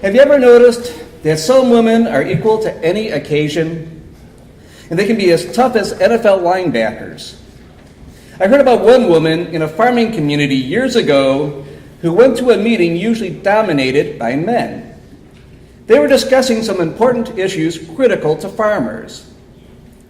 Have you ever noticed that some women are equal to any occasion? And they can be as tough as NFL linebackers. I heard about one woman in a farming community years ago who went to a meeting usually dominated by men. They were discussing some important issues critical to farmers.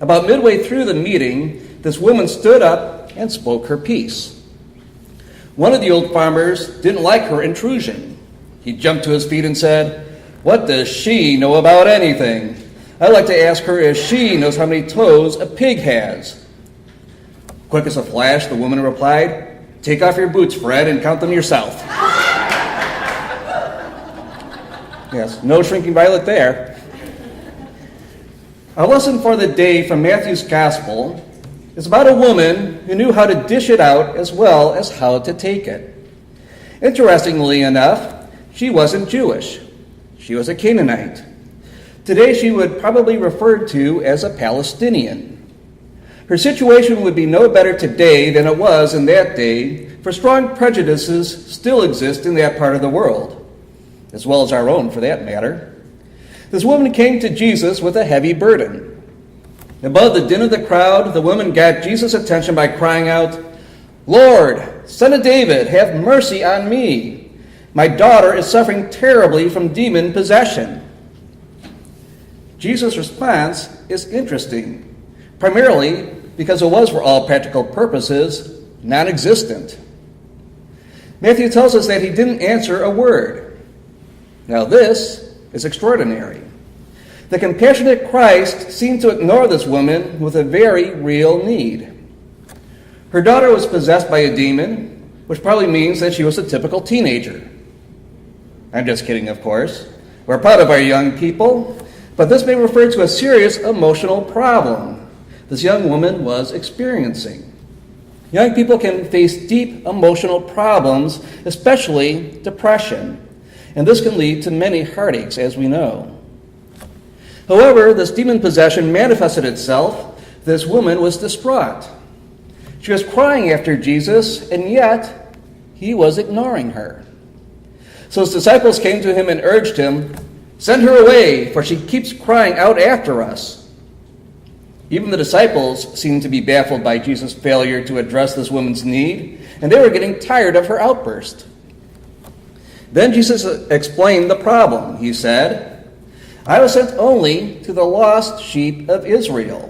About midway through the meeting, this woman stood up and spoke her piece. One of the old farmers didn't like her intrusion. He jumped to his feet and said, "What does she know about anything? I'd like to ask her if she knows how many toes a pig has." Quick as a flash, the woman replied, "Take off your boots, Fred, and count them yourself." Yes, no shrinking violet there. Our lesson for the day from Matthew's Gospel is about a woman who knew how to dish it out as well as how to take it. Interestingly enough, she wasn't Jewish. She was a Canaanite. Today she would probably be referred to as a Palestinian. Her situation would be no better today than it was in that day, for strong prejudices still exist in that part of the world, as well as our own for that matter. This woman came to Jesus with a heavy burden. Above the din of the crowd, the woman got Jesus' attention by crying out, "Lord, Son of David, have mercy on me. My daughter is suffering terribly from demon possession." Jesus' response is interesting, primarily because it was, for all practical purposes, non-existent. Matthew tells us that he didn't answer a word. Now this is extraordinary. The compassionate Christ seemed to ignore this woman with a very real need. Her daughter was possessed by a demon, which probably means that she was a typical teenager. I'm just kidding, of course. We're proud of our young people, but this may refer to a serious emotional problem this young woman was experiencing. Young people can face deep emotional problems, especially depression, and this can lead to many heartaches, as we know. However, this demon possession manifested itself. This woman was distraught. She was crying after Jesus, and yet he was ignoring her. So his disciples came to him and urged him, "Send her away, for she keeps crying out after us." Even the disciples seemed to be baffled by Jesus' failure to address this woman's need, and they were getting tired of her outburst. Then Jesus explained the problem. He said, "I was sent only to the lost sheep of Israel."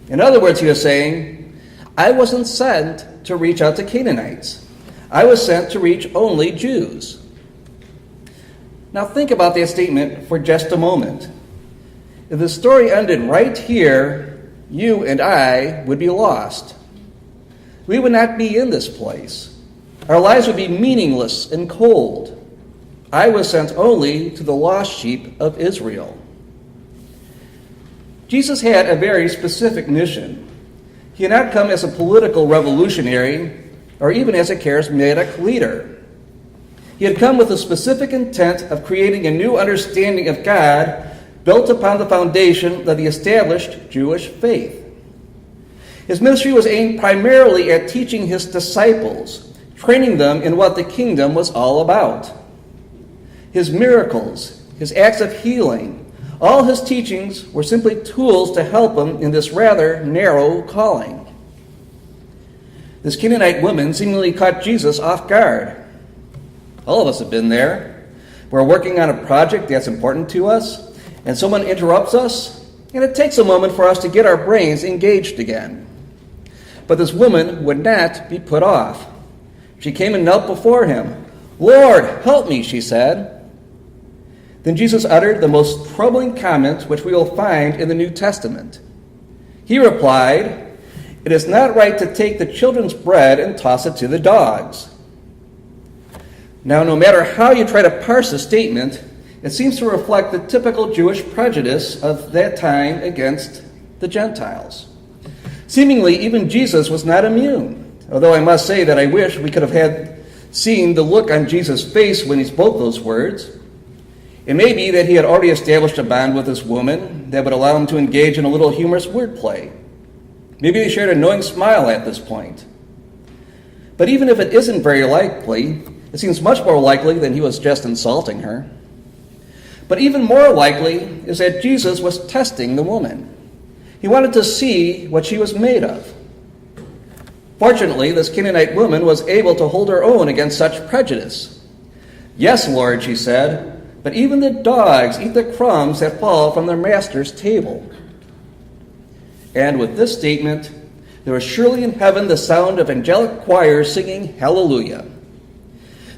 In other words, he was saying, I wasn't sent to reach out to Canaanites. I was sent to reach only Jews. Now think about that statement for just a moment. If the story ended right here, you and I would be lost. We would not be in this place. Our lives would be meaningless and cold. I was sent only to the lost sheep of Israel. Jesus had a very specific mission. He had not come as a political revolutionary or even as a charismatic leader. He had come with the specific intent of creating a new understanding of God built upon the foundation of the established Jewish faith. His ministry was aimed primarily at teaching his disciples, training them in what the kingdom was all about. His miracles, his acts of healing, all his teachings were simply tools to help him in this rather narrow calling. This Canaanite woman seemingly caught Jesus off guard. All of us have been there. We're working on a project that's important to us, and someone interrupts us, and it takes a moment for us to get our brains engaged again. But this woman would not be put off. She came and knelt before him. "Lord, help me," she said. Then Jesus uttered the most troubling comment which we will find in the New Testament. He replied, "It is not right to take the children's bread and toss it to the dogs." Now, no matter how you try to parse the statement, it seems to reflect the typical Jewish prejudice of that time against the Gentiles. Seemingly, even Jesus was not immune, although I must say that I wish we could have seen the look on Jesus' face when he spoke those words. It may be that he had already established a bond with this woman that would allow him to engage in a little humorous wordplay. Maybe they shared a knowing smile at this point. But even if it isn't very likely, it seems much more likely than he was just insulting her. But even more likely is that Jesus was testing the woman. He wanted to see what she was made of. Fortunately, this Canaanite woman was able to hold her own against such prejudice. "Yes, Lord," she said, "but even the dogs eat the crumbs that fall from their master's table." And with this statement, there was surely in heaven the sound of angelic choirs singing hallelujah.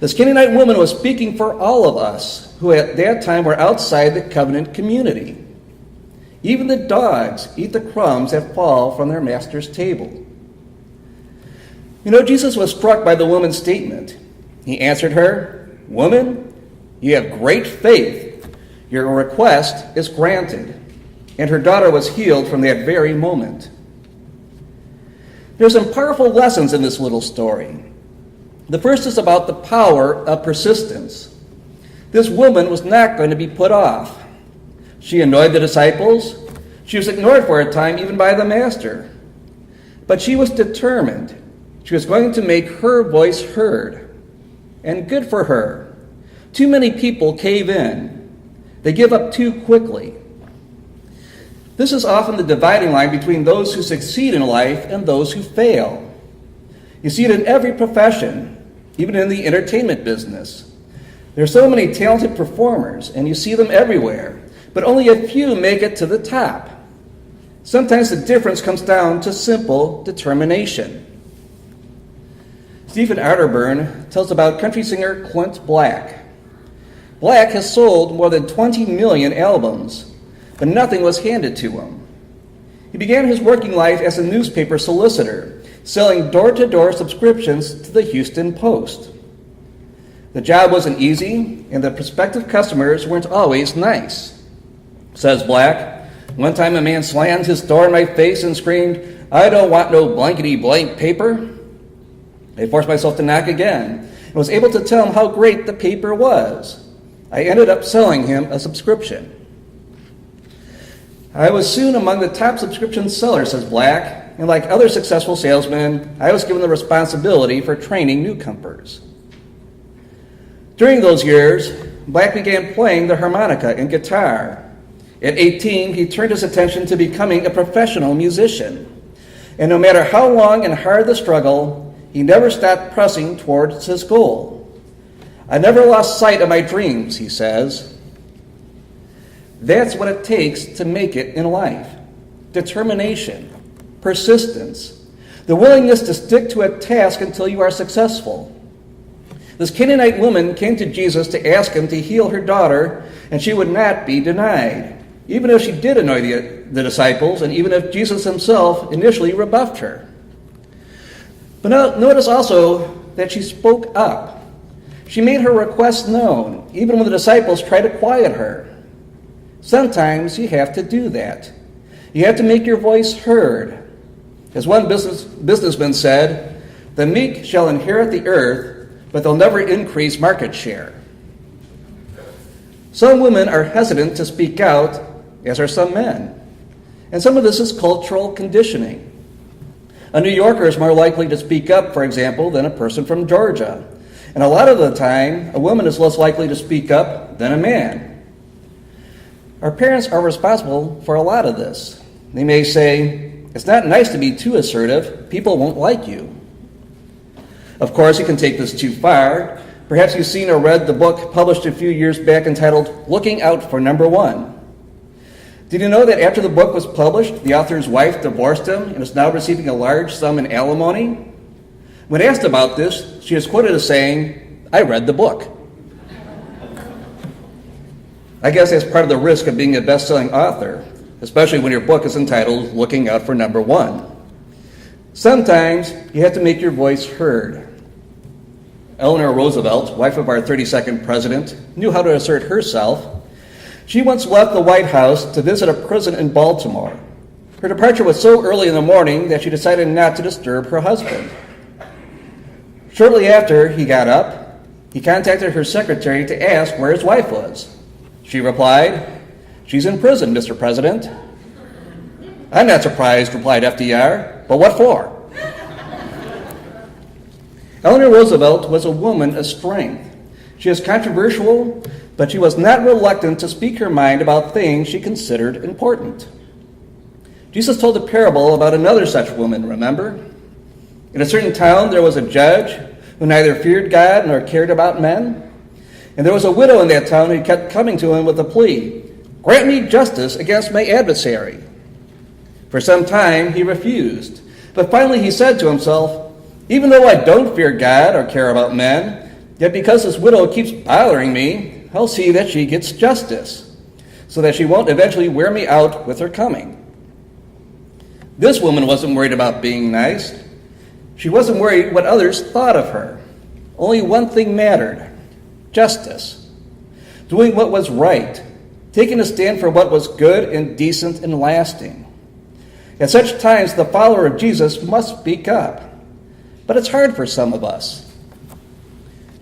This Canaanite woman was speaking for all of us who at that time were outside the covenant community. Even the dogs eat the crumbs that fall from their master's table. You know, Jesus was struck by the woman's statement. He answered her, "Woman, you have great faith. Your request is granted." And her daughter was healed from that very moment. There's some powerful lessons in this little story. The first is about the power of persistence. This woman was not going to be put off. She annoyed the disciples. She was ignored for a time even by the master. But she was determined. She was going to make her voice heard. And good for her. Too many people cave in. They give up too quickly. This is often the dividing line between those who succeed in life and those who fail. You see it in every profession, even in the entertainment business. There are so many talented performers, and you see them everywhere, but only a few make it to the top. Sometimes the difference comes down to simple determination. Stephen Arterburn tells about country singer Clint Black. Black has sold more than 20 million albums, but nothing was handed to him. He began his working life as a newspaper solicitor, selling door-to-door subscriptions to the Houston Post. The job wasn't easy, and the prospective customers weren't always nice. Says Black, "One time a man slammed his door in my face and screamed, 'I don't want no blankety-blank paper.' I forced myself to knock again and was able to tell him how great the paper was. I ended up selling him a subscription. I was soon among the top subscription sellers," says Black, and like other successful salesmen, I was given the responsibility for training newcomers. During those years, Black began playing the harmonica and guitar. At 18, he turned his attention to becoming a professional musician. And no matter how long and hard the struggle, he never stopped pressing towards his goal. "I never lost sight of my dreams," he says. That's what it takes to make it in life. Determination, persistence, the willingness to stick to a task until you are successful. This Canaanite woman came to Jesus to ask him to heal her daughter, and she would not be denied, even if she did annoy the disciples, and even if Jesus himself initially rebuffed her. But now, notice also that she spoke up. She made her request known, even when the disciples tried to quiet her. Sometimes you have to do that. You have to make your voice heard. As one businessman said, "The meek shall inherit the earth, but they'll never increase market share." Some women are hesitant to speak out, as are some men. And some of this is cultural conditioning. A New Yorker is more likely to speak up, for example, than a person from Georgia. And a lot of the time, a woman is less likely to speak up than a man. Our parents are responsible for a lot of this. They may say, "It's not nice to be too assertive. People won't like you." Of course, you can take this too far. Perhaps you've seen or read the book published a few years back entitled "Looking Out for Number One." Did you know that after the book was published, the author's wife divorced him and is now receiving a large sum in alimony? When asked about this, she is quoted as saying, "I read the book." I guess that's part of the risk of being a best-selling author, especially when your book is entitled "Looking Out for Number One." Sometimes you have to make your voice heard. Eleanor Roosevelt, wife of our 32nd president, knew how to assert herself. She once left the White House to visit a prison in Baltimore. Her departure was so early in the morning that she decided not to disturb her husband. Shortly after he got up, he contacted her secretary to ask where his wife was. She replied, "She's in prison, Mr. President." "I'm not surprised," replied FDR, "but what for?" Eleanor Roosevelt was a woman of strength. She is controversial, but she was not reluctant to speak her mind about things she considered important. Jesus told a parable about another such woman, remember? In a certain town there was a judge who neither feared God nor cared about men. And there was a widow in that town who kept coming to him with a plea, "Grant me justice against my adversary." For some time he refused, but finally he said to himself, "Even though I don't fear God or care about men, yet because this widow keeps bothering me, I'll see that she gets justice, so that she won't eventually wear me out with her coming." This woman wasn't worried about being nice. She wasn't worried what others thought of her. Only one thing mattered: justice. Doing what was right, taking a stand for what was good and decent and lasting. At such times, the follower of Jesus must speak up. But it's hard for some of us.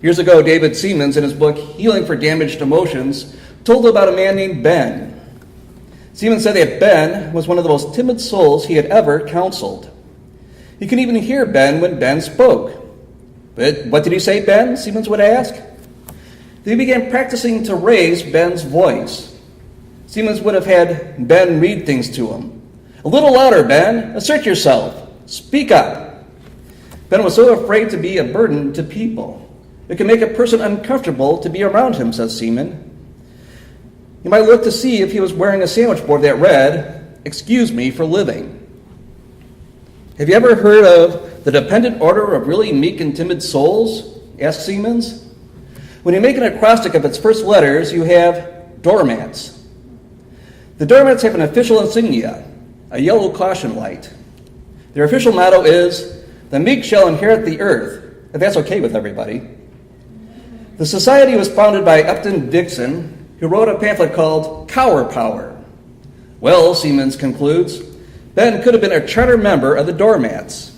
Years ago, David Seamands, in his book Healing for Damaged Emotions, told about a man named Ben. Seamands said that Ben was one of the most timid souls he had ever counseled. You can even hear Ben when Ben spoke. "But what did he say, Ben?" Seamands would ask. They began practicing to raise Ben's voice. Seamands would have had Ben read things to him. "A little louder, Ben. Assert yourself. Speak up." Ben was so afraid to be a burden to people. It can make a person uncomfortable to be around him, says Seaman. You might look to see if he was wearing a sandwich board that read, "Excuse me for living." Have you ever heard of the dependent order of really meek and timid souls? Asked Seamands. When you make an acrostic of its first letters, you have doormats. The doormats have an official insignia, a yellow caution light. Their official motto is, "The meek shall inherit the earth," if that's okay with everybody. The society was founded by Upton Dixon, who wrote a pamphlet called Cower Power. Well, Seamands concludes, Ben could have been a charter member of the doormats.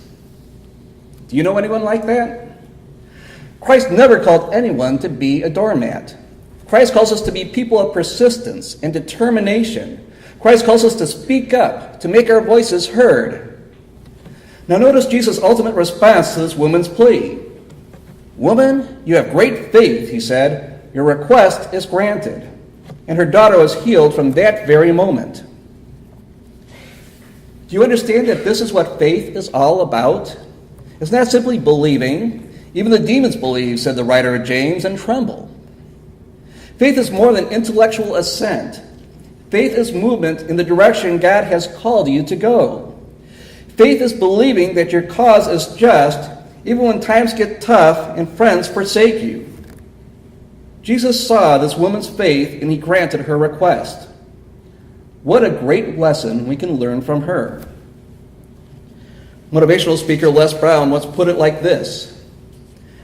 Do you know anyone like that? Christ never called anyone to be a doormat. Christ calls us to be people of persistence and determination. Christ calls us to speak up, to make our voices heard. Now notice Jesus' ultimate response to this woman's plea. "Woman, you have great faith," he said. "Your request is granted." And her daughter was healed from that very moment. Do you understand that this is what faith is all about? It's not simply believing. Even the demons believe, said the writer of James, and tremble. Faith is more than intellectual assent. Faith is movement in the direction God has called you to go. Faith is believing that your cause is just, even when times get tough and friends forsake you. Jesus saw this woman's faith and he granted her request. What a great lesson we can learn from her. Motivational speaker Les Brown once put it like this: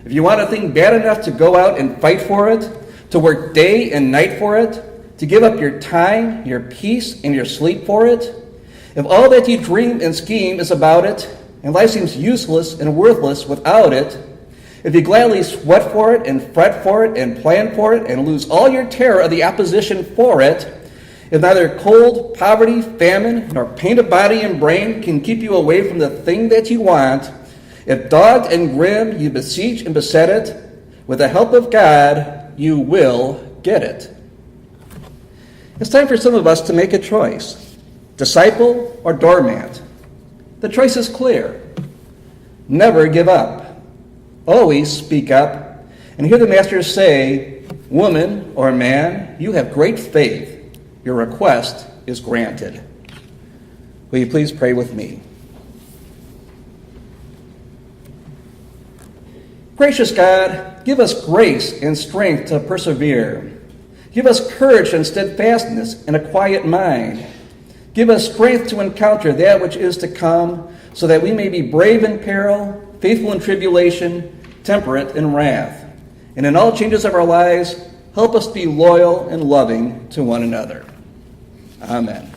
if you want a thing bad enough to go out and fight for it, to work day and night for it, to give up your time, your peace, and your sleep for it, if all that you dream and scheme is about it, and life seems useless and worthless without it, if you gladly sweat for it and fret for it and plan for it and lose all your terror of the opposition for it, if neither cold, poverty, famine, nor pain of body and brain can keep you away from the thing that you want, if dogged and grim you beseech and beset it, with the help of God, you will get it. It's time for some of us to make a choice. Disciple or doormat? The choice is clear. Never give up. Always speak up. And hear the Master say, "Woman or man, you have great faith. Your request is granted." Will you please pray with me? Gracious God, give us grace and strength to persevere. Give us courage and steadfastness and a quiet mind. Give us strength to encounter that which is to come, so that we may be brave in peril, faithful in tribulation, temperate in wrath. And in all changes of our lives, help us be loyal and loving to one another. Amen.